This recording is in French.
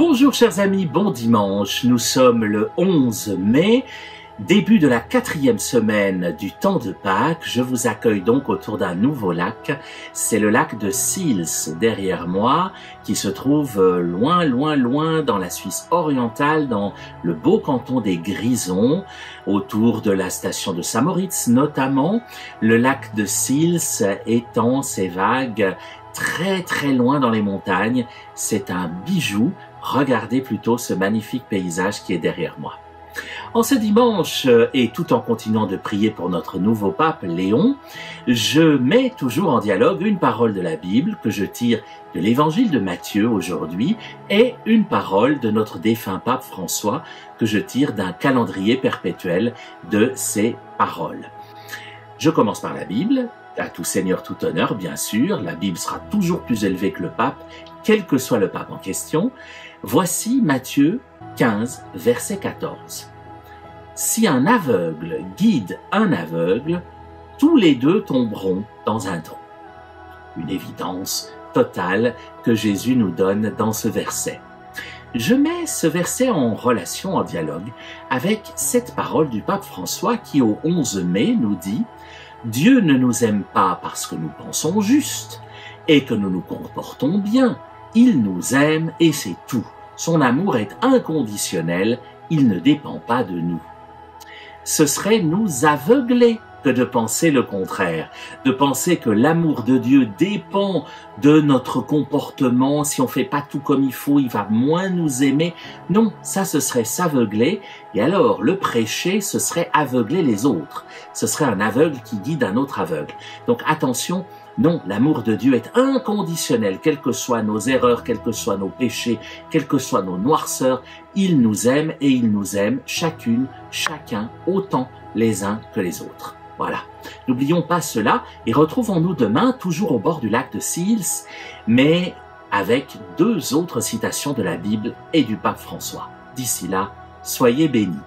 Bonjour chers amis, bon dimanche. Nous sommes le 11 mai, début de la 4e semaine du temps de Pâques. Je vous accueille donc autour d'un nouveau lac. C'est le lac de Sils derrière moi, qui se trouve loin dans la Suisse orientale, dans le beau canton des Grisons, autour de la station de Saint-Moritz notamment. Le lac de Sils étend ses vagues très loin dans les montagnes. C'est un bijou. Regardez plutôt ce magnifique paysage qui est derrière moi. En ce dimanche, et tout en continuant de prier pour notre nouveau pape Léon, je mets toujours en dialogue une parole de la Bible que je tire de l'évangile de Matthieu aujourd'hui et une parole de notre défunt pape François que je tire d'un calendrier perpétuel de ses paroles. Je commence par la Bible. À tout seigneur, tout honneur, bien sûr. La Bible sera toujours plus élevée que le pape, quel que soit le pape en question. Voici Matthieu 15, verset 14. Si un aveugle guide un aveugle, tous les deux tomberont dans un trou. Une évidence totale que Jésus nous donne dans ce verset. Je mets ce verset en relation, en dialogue, avec cette parole du pape François qui, au 11 mai, nous dit « Dieu ne nous aime pas parce que nous pensons juste et que nous nous comportons bien. Il nous aime et c'est tout. Son amour est inconditionnel, il ne dépend pas de nous. » Ce serait nous aveugler que de penser le contraire, de penser que l'amour de Dieu dépend de notre comportement. Si on fait pas tout comme il faut, il va moins nous aimer. Non, ça ce serait s'aveugler. Et alors, le prêcher, ce serait aveugler les autres. Ce serait un aveugle qui guide un autre aveugle. Donc attention, non, l'amour de Dieu est inconditionnel, quelles que soient nos erreurs, quels que soient nos péchés, quelles que soient nos noirceurs. Il nous aime et il nous aime chacune, chacun, autant les uns que les autres. Voilà. N'oublions pas cela et retrouvons-nous demain, toujours au bord du lac de Sils, mais avec deux autres citations de la Bible et du pape François. D'ici là, soyez bénis.